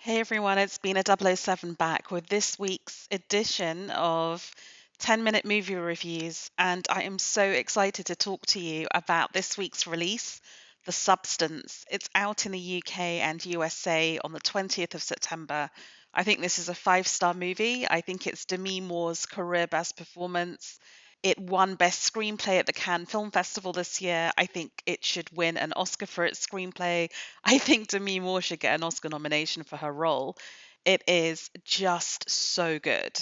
Hey everyone, it's been a 007 back with this week's edition of 10-minute movie reviews, and I am so excited to talk to you about this week's release, The Substance. It's out in the UK and USA on the 20th of September. I think this is a five-star movie. I think it's Demi Moore's career best performance. It won Best Screenplay at the Cannes Film Festival this year. I think it should win an Oscar for its screenplay. I think Demi Moore should get an Oscar nomination for her role. It is just so good.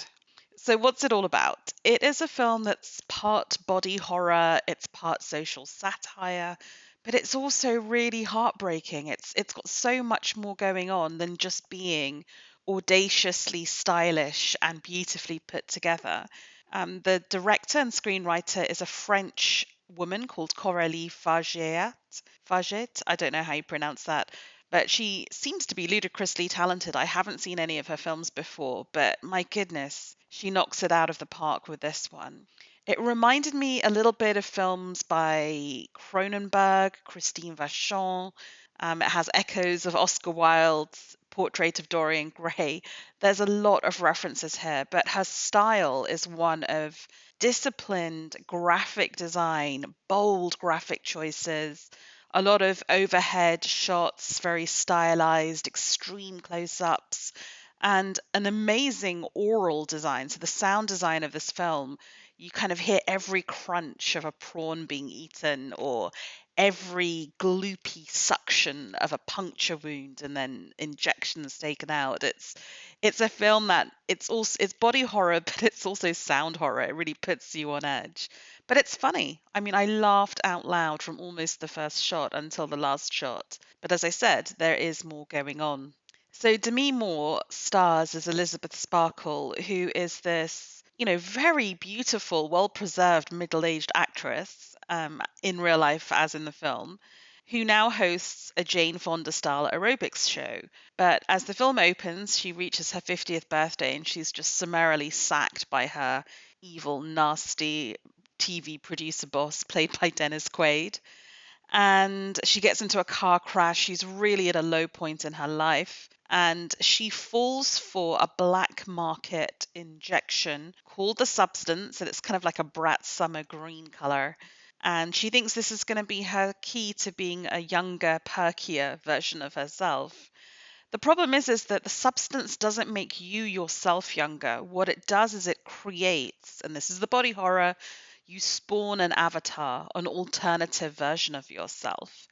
So, what's it all about? It is a film that's part body horror, it's part social satire, but it's also really heartbreaking. It's got so much more going on than just being audaciously stylish and beautifully put together. The director and screenwriter is a French woman called Coralie Fargeat. Fargeat, I don't know how you pronounce that, but she seems to be ludicrously talented. I haven't seen any of her films before, but my goodness, she knocks it out of the park with this one. It reminded me a little bit of films by Cronenberg, Christine Vachon. It has echoes of Oscar Wilde's Portrait of Dorian Gray. There's a lot of references here, but her style is one of disciplined graphic design, bold graphic choices, a lot of overhead shots, very stylized, extreme close ups, and an amazing oral design. So, the sound design of this film, you kind of hear every crunch of a prawn being eaten or every gloopy suction of a puncture wound and then injections taken out. It's a film that it's body horror, but it's also sound horror. It really puts you on edge. But it's funny. I mean, I laughed out loud from almost the first shot until the last shot. But as I said, there is more going on. So Demi Moore stars as Elizabeth Sparkle, who is this, very beautiful, well-preserved middle-aged actress, in real life as in the film, who now hosts a Jane Fonda-style aerobics show. But as the film opens, she reaches her 50th birthday and she's just summarily sacked by her evil, nasty TV producer boss, played by Dennis Quaid. And she gets into a car crash. She's really at a low point in her life. And she falls for a black market injection called the Substance. And it's kind of like a brat summer green color. And she thinks this is going to be her key to being a younger, perkier version of herself. The problem is that the substance doesn't make you yourself younger. What it does is it creates, and this is the body horror, you spawn an avatar, an alternative version of yourself.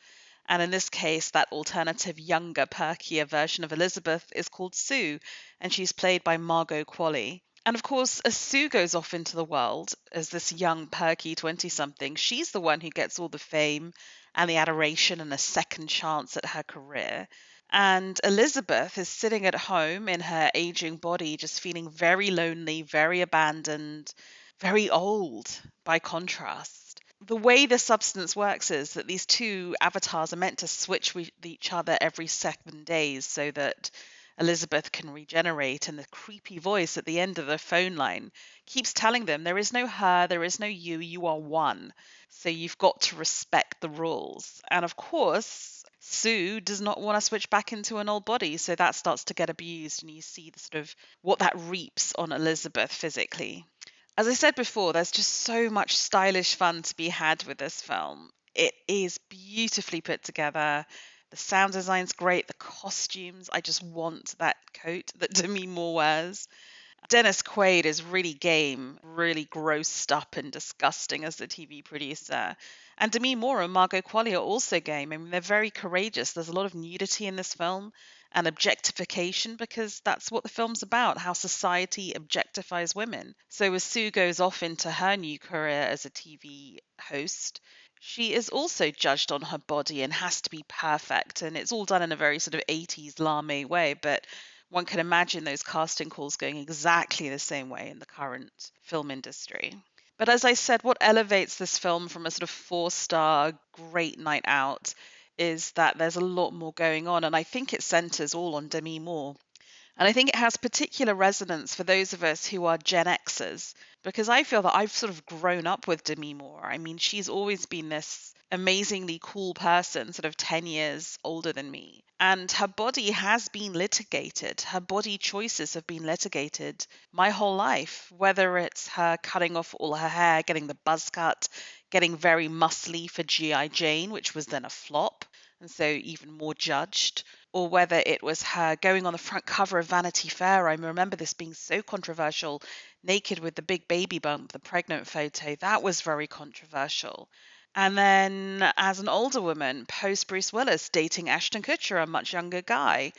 And in this case, that alternative, younger, perkier version of Elizabeth is called Sue, and she's played by Margot Qualley. And of course, as Sue goes off into the world as this young, perky 20 something, she's the one who gets all the fame and the adoration and a second chance at her career. And Elizabeth is sitting at home in her aging body, just feeling very lonely, very abandoned, very old by contrast. The way the substance works is that these two avatars are meant to switch with each other every 7 days so that Elizabeth can regenerate. And the creepy voice at the end of the phone line keeps telling them there is no her, there is no you, you are one. So you've got to respect the rules. And of course, Sue does not want to switch back into an old body, so that starts to get abused, and you see the sort of what that reaps on Elizabeth physically. As I said before, there's just so much stylish fun to be had with this film. It is beautifully put together. The sound design's great. The costumes, I just want that coat that Demi Moore wears. Dennis Quaid is really game, really grossed up and disgusting as the TV producer. And Demi Moore and Margot Qualley are also game. I mean, they're very courageous. There's a lot of nudity in this film and objectification because that's what the film's about, how society objectifies women. So as Sue goes off into her new career as a TV host, she is also judged on her body and has to be perfect. And it's all done in a very sort of 80s lame way, but one can imagine those casting calls going exactly the same way in the current film industry. But as I said, what elevates this film from a sort of four-star great night out is that there's a lot more going on, and I think it centers all on Demi Moore. And I think it has particular resonance for those of us who are Gen Xers, because I feel that I've sort of grown up with Demi Moore. I mean, she's always been this amazingly cool person, sort of 10 years older than me. And her body has been litigated. Her body choices have been litigated my whole life, whether it's her cutting off all her hair, getting the buzz cut, getting very muscly for G.I. Jane, which was then a flop, and so even more judged, or whether it was her going on the front cover of Vanity Fair. I remember this being so controversial, naked with the big baby bump, the pregnant photo. That was very controversial. And then as an older woman, post Bruce Willis, dating Ashton Kutcher, a much younger guy,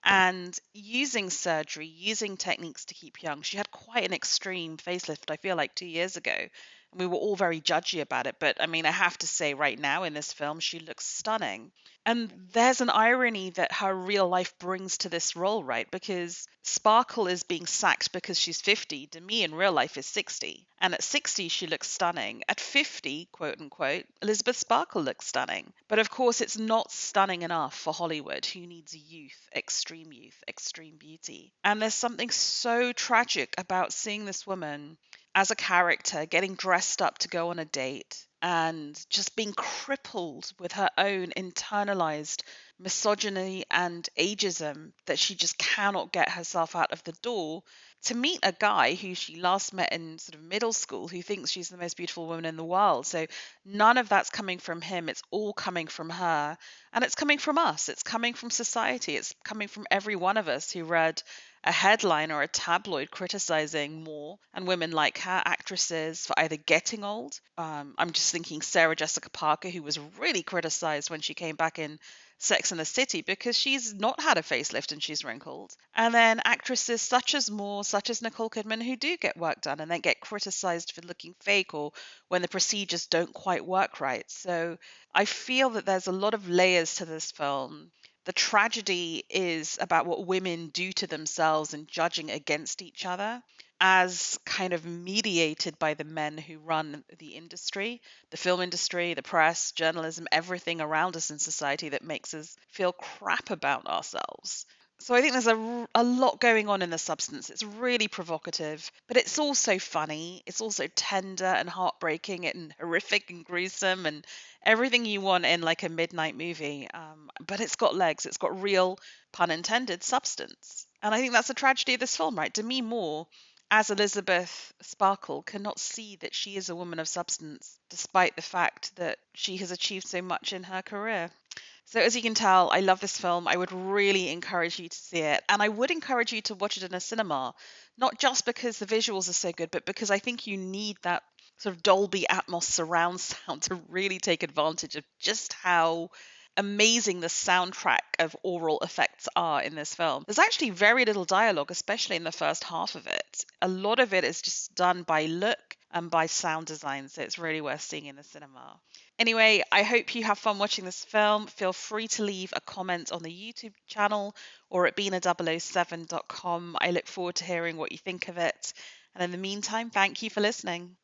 and using surgery, using techniques to keep young. She had quite an extreme facelift, I feel like 2 years ago. And we were all very judgy about it. But I mean, I have to say, right now in this film, she looks stunning. And there's an irony that her real life brings to this role, right? Because Sparkle is being sacked because she's 50. Demi in real life is 60. And at 60, she looks stunning. At 50, quote unquote, Elizabeth Sparkle looks stunning. But of course, it's not stunning enough for Hollywood, who needs youth, extreme beauty. And there's something so tragic about seeing this woman as a character getting dressed up to go on a date and just being crippled with her own internalized misogyny and ageism that she just cannot get herself out of the door to meet a guy who she last met in sort of middle school who thinks she's the most beautiful woman in the world. So none of that's coming from him. It's all coming from her. And it's coming from us. It's coming from society. It's coming from every one of us who read a headline or a tabloid criticizing Moore and women like her, actresses, for either getting old. I'm just thinking Sarah Jessica Parker, who was really criticized when she came back in Sex and the City because she's not had a facelift and she's wrinkled. And then actresses such as Moore, such as Nicole Kidman, who do get work done and then get criticized for looking fake or when the procedures don't quite work right. So I feel that there's a lot of layers to this film. The tragedy is about what women do to themselves and judging against each other as kind of mediated by the men who run the industry, the film industry, the press, journalism, everything around us in society that makes us feel crap about ourselves. So I think there's a lot going on in the substance. It's really provocative, but it's also funny. It's also tender and heartbreaking and horrific and gruesome and everything you want in like a midnight movie. But it's got legs. It's got real, pun intended, substance. And I think that's the tragedy of this film, right? Demi Moore, as Elizabeth Sparkle, cannot see that she is a woman of substance, despite the fact that she has achieved so much in her career. So, as you can tell, I love this film. I would really encourage you to see it. And I would encourage you to watch it in a cinema, not just because the visuals are so good, but because I think you need that sort of Dolby Atmos surround sound to really take advantage of just how amazing the soundtrack of oral effects are in this film. There's actually very little dialogue, especially in the first half of it. A lot of it is just done by look and by sound design, so it's really worth seeing in the cinema. Anyway, I hope you have fun watching this film. Feel free to leave a comment on the YouTube channel or at beana007.com. I look forward to hearing what you think of it. And in the meantime, thank you for listening.